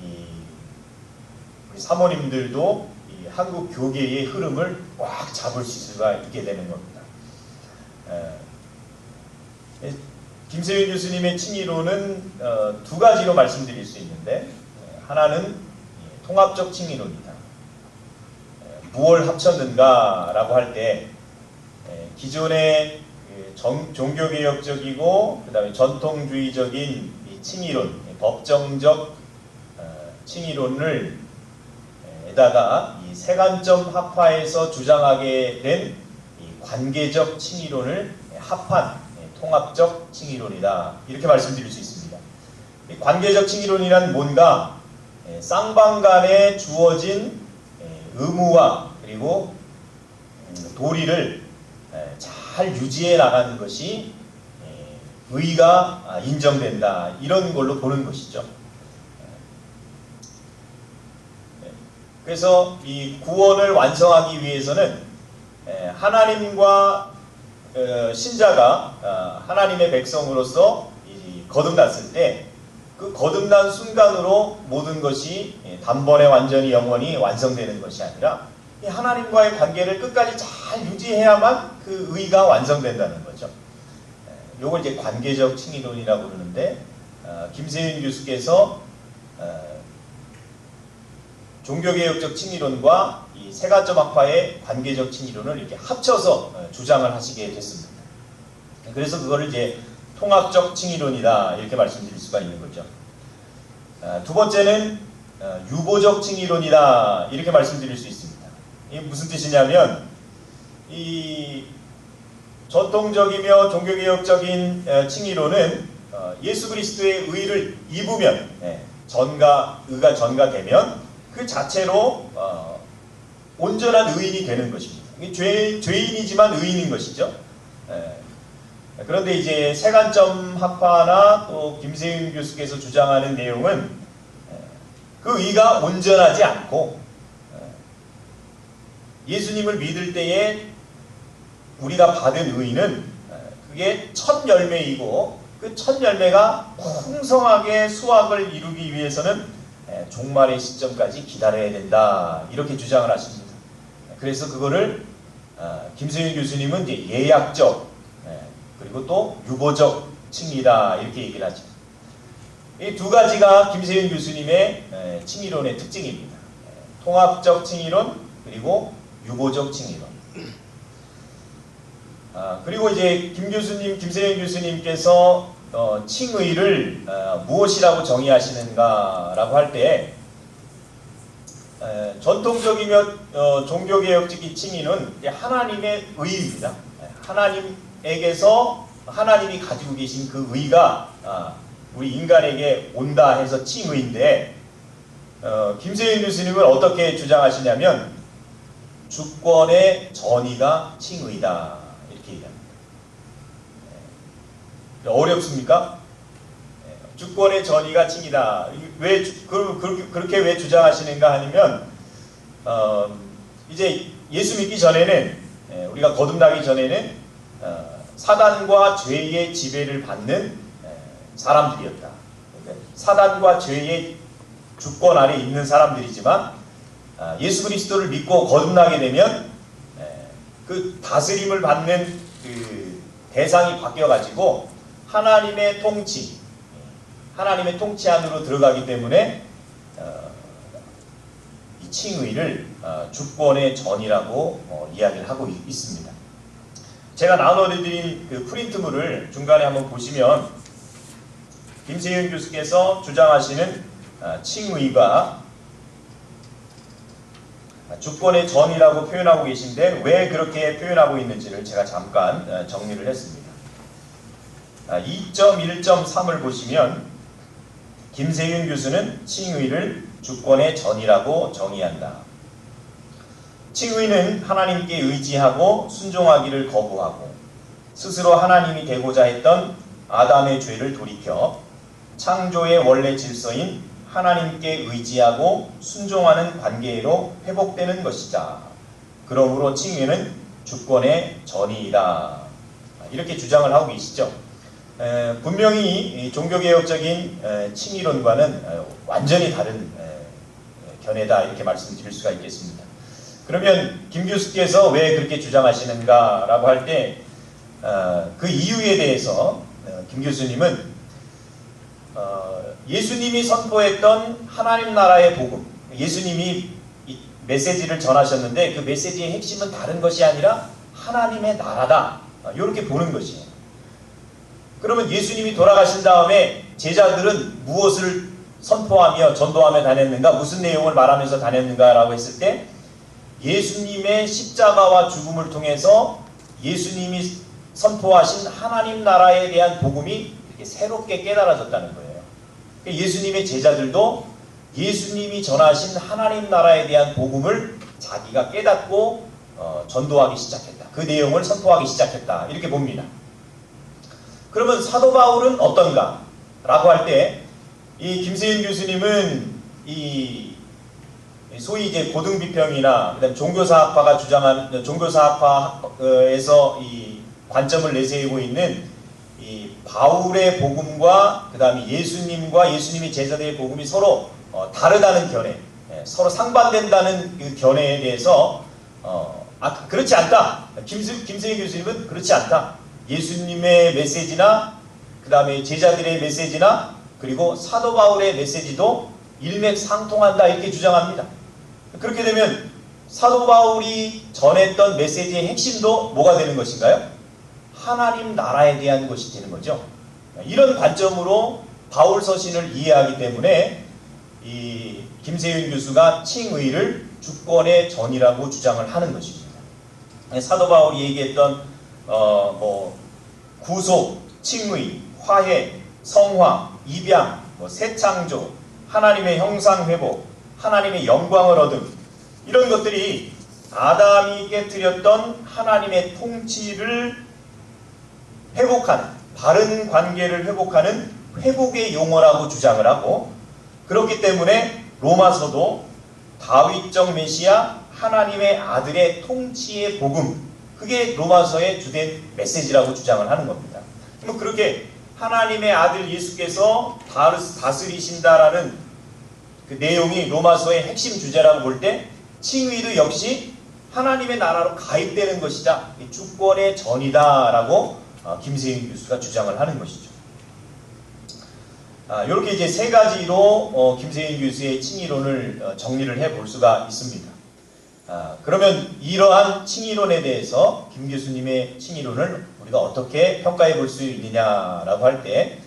우리 사모님들도 이 한국 교계의 흐름을 꽉 잡을 수가 있게 되는 겁니다. 김세윤 교수님의 칭의론은 2가지로 말씀드릴 수 있는데, 하나는 통합적 칭의론이다. 무엇을 합쳤는가라고 할 때 기존의 종교개혁적이고 그 다음에 전통주의적인 이 칭의론, 법정적 칭의론을 에다가 이 세관점 합화에서 주장하게 된 이 관계적 칭의론을 합한 통합적 칭의론이다, 이렇게 말씀드릴 수 있습니다. 이 관계적 칭의론이란 뭔가 쌍방간에 주어진 의무와 그리고 도리를 잘 유지해 나가는 것이 의가 인정된다, 이런 걸로 보는 것이죠. 그래서 이 구원을 완성하기 위해서는 하나님과 신자가 하나님의 백성으로서 거듭났을 때 그 거듭난 순간으로 모든 것이 단번에 완전히 영원히 완성되는 것이 아니라 하나님과의 관계를 끝까지 잘 유지해야만 그 의가 완성된다는 거죠. 요걸 이제 관계적 칭의론이라고 그러는데 김세윤 교수께서 종교개혁적 칭의론과 이 세가점 학파의 관계적 칭의론을 이렇게 합쳐서 주장을 하시게 됐습니다. 그래서 그거를 이제 통합적 칭의론이다 이렇게 말씀드릴 수가 있는 거죠. 두 번째는 유보적 칭의론이다 이렇게 말씀드릴 수 있습니다. 이게 무슨 뜻이냐면 이 전통적이며 종교개혁적인 칭의론은 예수 그리스도의 의를 입으면 의가 전가되면 그 자체로 온전한 의인이 되는 것입니다. 죄인이지만 의인인 것이죠. 그런데 이제 세간점 학파나 또 김세윤 교수께서 주장하는 내용은 그 의가 온전하지 않고 예수님을 믿을 때에 우리가 받은 의는 그게 첫 열매이고 그 첫 열매가 풍성하게 수확을 이루기 위해서는 종말의 시점까지 기다려야 된다 이렇게 주장을 하십니다. 그래서 그거를 김세윤 교수님은 이제 예약적 그리고 또 유보적 칭의다 이렇게 얘기를 하죠. 이 두 가지가 김세윤 교수님의 칭의론의 특징입니다. 통합적 칭의론 그리고 유보적 칭의론. 그리고 이제 김세윤 교수님께서 칭의를 무엇이라고 정의하시는가라고 할 때 전통적이며 종교개혁적인 칭의는 하나님의 의입니다. 하나님에게서 하나님이 가지고 계신 그 의가 우리 인간에게 온다 해서 칭의인데 김세윤 교수님은 어떻게 주장하시냐면 주권의 전의가 칭의다 이렇게 얘기합니다. 어렵습니까? 주권의 전의가 칭의다. 왜 그렇게 왜 주장하시는가 하면 이제 예수 믿기 전에는 우리가 거듭나기 전에는 사단과 죄의 지배를 받는 사람들이었다. 그러니까 사단과 죄의 주권 아래 있는 사람들이지만 예수 그리스도를 믿고 거듭나게 되면 그 다스림을 받는 그 대상이 바뀌어가지고 하나님의 통치 안으로 들어가기 때문에 이 칭의를 주권의 전이라고 이야기를 하고 있습니다. 제가 나눠드린 그 프린트물을 중간에 한번 보시면 김세윤 교수께서 주장하시는 칭의가 주권의 전이라고 표현하고 계신데 왜 그렇게 표현하고 있는지를 제가 잠깐 정리를 했습니다. 2.1.3을 보시면 김세윤 교수는 칭의를 주권의 전이라고 정의한다. 칭의는 하나님께 의지하고 순종하기를 거부하고 스스로 하나님이 되고자 했던 아담의 죄를 돌이켜 창조의 원래 질서인 하나님께 의지하고 순종하는 관계로 회복되는 것이다. 그러므로 칭의는 주권의 전이다. 이렇게 주장을 하고 계시죠. 분명히 종교개혁적인 칭의론과는 완전히 다른 견해다 이렇게 말씀드릴 수가 있겠습니다. 그러면 김 교수께서 왜 그렇게 주장하시는가라고 할 때 그 이유에 대해서 김 교수님은 예수님이 선포했던 하나님 나라의 복음, 예수님이 이 메시지를 전하셨는데 그 메시지의 핵심은 다른 것이 아니라 하나님의 나라다. 이렇게 보는 것이에요. 그러면 예수님이 돌아가신 다음에 제자들은 무엇을 선포하며 전도하며 다녔는가? 무슨 내용을 말하면서 다녔는가라고 했을 때 예수님의 십자가와 죽음을 통해서 예수님이 선포하신 하나님 나라에 대한 복음이 이렇게 새롭게 깨달아졌다는 거예요. 예수님의 제자들도 예수님이 전하신 하나님 나라에 대한 복음을 자기가 깨닫고 전도하기 시작했다. 그 내용을 선포하기 시작했다. 이렇게 봅니다. 그러면 사도 바울은 어떤가? 라고 할 때 이 김세윤 교수님은 이 소위 이제 고등비평이나 그다음 종교사학파가 주장한 종교사학파에서 이 관점을 내세우고 있는 이 바울의 복음과 그다음에 예수님과 예수님의 제자들의 복음이 서로 다르다는 견해, 서로 상반된다는 그 견해에 대해서 그렇지 않다. 김세희 교수님은 그렇지 않다. 예수님의 메시지나 그다음에 제자들의 메시지나 그리고 사도 바울의 메시지도 일맥상통한다 이렇게 주장합니다. 그렇게 되면 사도 바울이 전했던 메시지의 핵심도 뭐가 되는 것인가요? 하나님 나라에 대한 것이 되는 거죠. 이런 관점으로 바울 서신을 이해하기 때문에 이 김세윤 교수가 칭의를 주권의 전이라고 주장을 하는 것입니다. 사도 바울이 얘기했던 구속, 칭의, 화해, 성화, 입양, 새창조, 하나님의 형상 회복, 하나님의 영광을 얻음, 이런 것들이 아담이 깨뜨렸던 하나님의 통치를 회복하는, 바른 관계를 회복하는 회복의 용어라고 주장을 하고, 그렇기 때문에 로마서도 다윗적 메시아 하나님의 아들의 통치의 복음, 그게 로마서의 주된 메시지라고 주장을 하는 겁니다. 그럼 그렇게 하나님의 아들 예수께서 다스리신다라는 그 내용이 로마서의 핵심 주제라고 볼 때 칭의도 역시 하나님의 나라로 가입되는 것이다. 주권의 전이다라고 김세윤 교수가 주장을 하는 것이죠. 이렇게 이제 세 가지로 김세윤 교수의 칭의론을 정리를 해볼 수가 있습니다. 그러면 이러한 칭의론에 대해서 김 교수님의 칭의론을 우리가 어떻게 평가해 볼 수 있느냐라고 할 때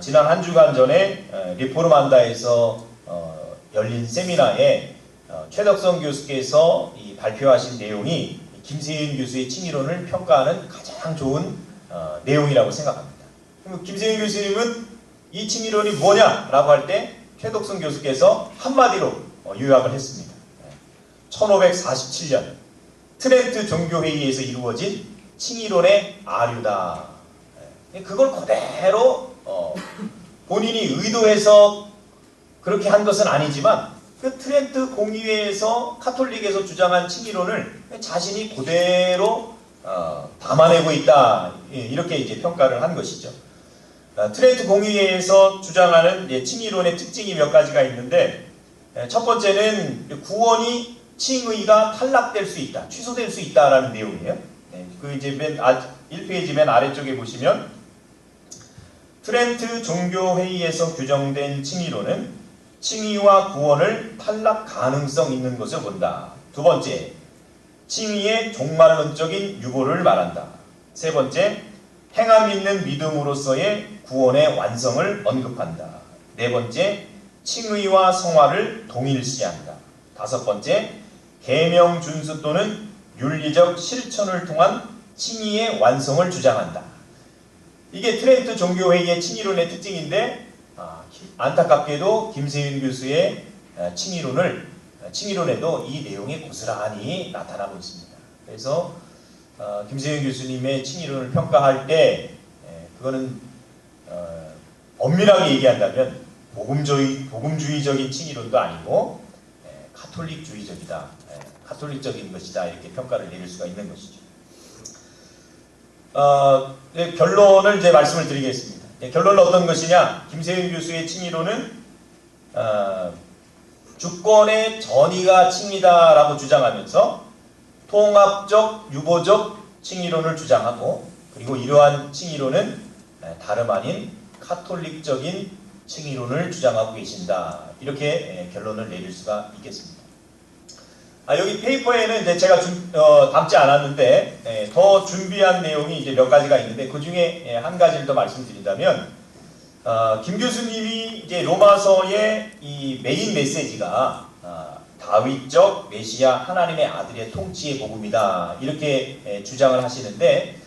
지난 한 주간 전에 리포르만다에서 열린 세미나에 최덕성 교수께서 발표하신 내용이 김세윤 교수의 칭의론을 평가하는 가장 좋은 내용이라고 생각합니다. 그럼 김세윤 교수님은 이 칭의론이 뭐냐라고 할 때 최덕성 교수께서 한마디로 요약을 했습니다. 1547년 트렌트 종교회의에서 이루어진 칭의론의 아류다. 그걸 그대로 본인이 의도해서 그렇게 한 것은 아니지만 그 트렌트 공의회에서 카톨릭에서 주장한 칭의론을 자신이 그대로 담아내고 있다. 이렇게 이제 평가를 한 것이죠. 트렌트 공의회에서 주장하는 칭의론의 특징이 몇 가지가 있는데, 첫 번째는 구원이 칭의가 탈락될 수 있다, 취소될 수 있다라는 내용이에요. 그 이제 1페이지 맨 아래쪽에 보시면 트렌트 종교회의에서 규정된 칭의론은 칭의와 구원을 탈락 가능성 있는 것을 본다. 두 번째, 칭의의 종말론적인 유보를 말한다. 세 번째, 행함 있는 믿음으로서의 구원의 완성을 언급한다. 네 번째, 칭의와 성화를 동일시한다. 다섯 번째, 계명 준수 또는 윤리적 실천을 통한 칭의의 완성을 주장한다. 이게 트렌트 종교회의의 칭의론의 특징인데, 안타깝게도 김세윤 교수의 칭의론에도 이 내용이 고스란히 나타나고 있습니다. 그래서 김세윤 교수님의 칭의론을 평가할 때 그거는 엄밀하게 얘기한다면 복음주의적인 칭의론도 아니고 카톨릭주의적이다, 카톨릭적인 것이다, 이렇게 평가를 내릴 수가 있는 것이죠. 결론을 이제 말씀을 드리겠습니다. 결론은 어떤 것이냐? 김세윤 교수의 칭의론은 주권의 전이가 칭의다라고 주장하면서 통합적, 유보적 칭의론을 주장하고, 그리고 이러한 칭의론은 다름 아닌 카톨릭적인 칭의론을 주장하고 계신다. 이렇게 결론을 내릴 수가 있겠습니다. 여기 페이퍼에는 이제 제가 담지 않았는데 더 준비한 내용이 이제 몇 가지가 있는데, 그 중에 한 가지를 더 말씀드린다면, 김 교수님이 이제 로마서의 이 메인 메시지가 다윗적 메시아 하나님의 아들의 통치의 복음이다, 이렇게 주장을 하시는데,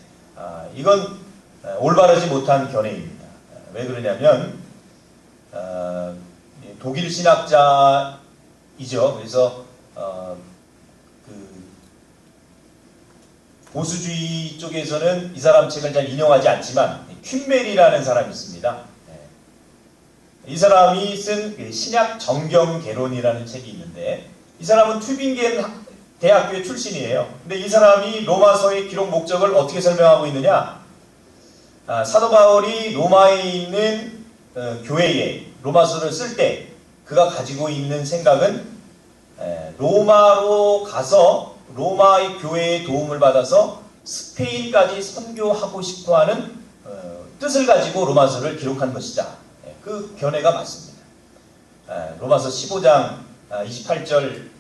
이건 올바르지 못한 견해입니다. 왜 그러냐면 독일 신학자이죠. 그래서 보수주의 쪽에서는 이 사람 책을 잘 인용하지 않지만 퀸멜이라는 사람이 있습니다. 이 사람이 쓴 신약 정경개론이라는 책이 있는데, 이 사람은 튜빙겐 대학교의 출신이에요. 근데 이 사람이 로마서의 기록 목적을 어떻게 설명하고 있느냐? 사도 바울이 로마에 있는 교회에 로마서를 쓸 때 그가 가지고 있는 생각은 로마로 가서 로마의 교회의 도움을 받아서 스페인까지 선교하고 싶어하는 뜻을 가지고 로마서를 기록한 것이다. 그 견해가 맞습니다. 로마서 15장 28절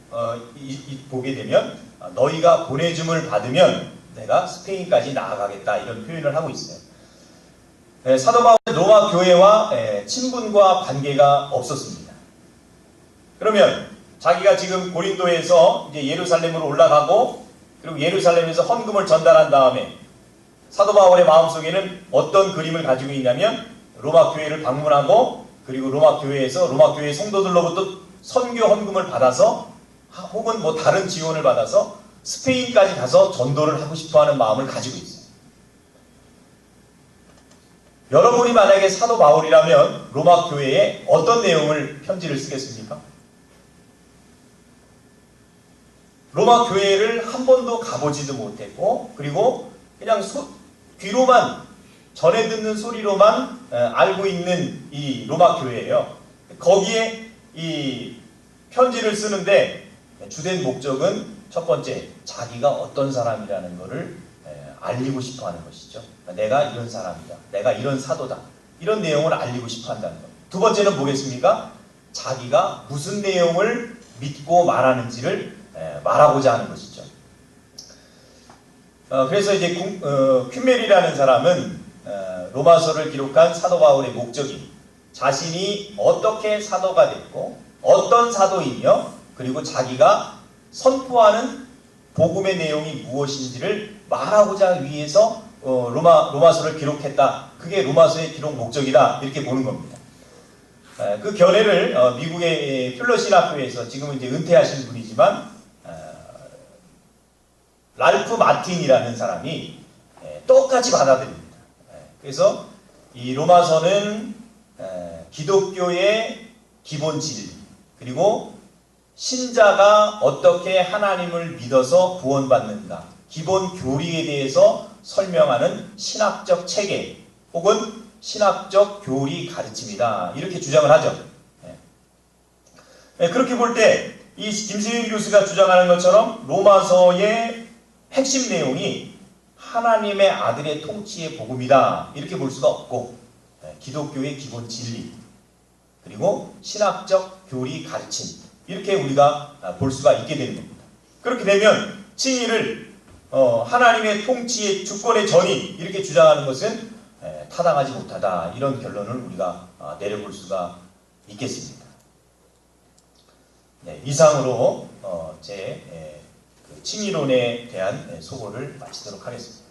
보게 되면 너희가 보내줌을 받으면 내가 스페인까지 나아가겠다 이런 표현을 하고 있어요. 사도 바울은 로마 교회와 친분과 관계가 없었습니다. 그러면 자기가 지금 고린도에서 이제 예루살렘으로 올라가고 그리고 예루살렘에서 헌금을 전달한 다음에 사도 바울의 마음속에는 어떤 그림을 가지고 있냐면 로마 교회를 방문하고 그리고 로마 교회에서 로마 교회 성도들로부터 선교 헌금을 받아서 혹은 뭐 다른 지원을 받아서 스페인까지 가서 전도를 하고 싶어하는 마음을 가지고 있어요. 여러분이 만약에 사도 바울이라면 로마 교회에 어떤 내용을 편지를 쓰겠습니까? 로마 교회를 한 번도 가보지도 못했고 그리고 그냥 귀로만 전해 듣는 소리로만 알고 있는 이 로마 교회예요. 거기에 이 편지를 쓰는데 주된 목적은 첫 번째, 자기가 어떤 사람이라는 것을 알리고 싶어 하는 것이죠. 내가 이런 사람이다. 내가 이런 사도다. 이런 내용을 알리고 싶어 한다는 것. 두 번째는 뭐겠습니까? 자기가 무슨 내용을 믿고 말하는지를 말하고자 하는 것이죠. 그래서 이제 퀼멜이라는 사람은 로마서를 기록한 사도 바울의 목적이 자신이 어떻게 사도가 됐고 어떤 사도이며 그리고 자기가 선포하는 복음의 내용이 무엇인지를 말하고자 위해서 로마서를 기록했다. 그게 로마서의 기록 목적이다. 이렇게 보는 겁니다. 그 견해를 미국의 플러신 학교에서 지금은 이제 은퇴하신 분이지만 랄프 마틴이라는 사람이 똑같이 받아들입니다. 그래서 이 로마서는 기독교의 기본 진리 그리고 신자가 어떻게 하나님을 믿어서 구원받는가 기본 교리에 대해서 설명하는 신학적 체계 혹은 신학적 교리 가르침이다. 이렇게 주장을 하죠. 그렇게 볼 때 이 김세윤 교수가 주장하는 것처럼 로마서의 핵심 내용이 하나님의 아들의 통치의 복음이다. 이렇게 볼 수가 없고 기독교의 기본 진리 그리고 신학적 교리 가르침 이렇게 우리가 볼 수가 있게 되는 겁니다. 그렇게 되면 칭의를 하나님의 통치의 주권의 전이 이렇게 주장하는 것은 타당하지 못하다. 이런 결론을 우리가 내려볼 수가 있겠습니다. 네, 이상으로 제 칭의론에 대한 소고를 마치도록 하겠습니다.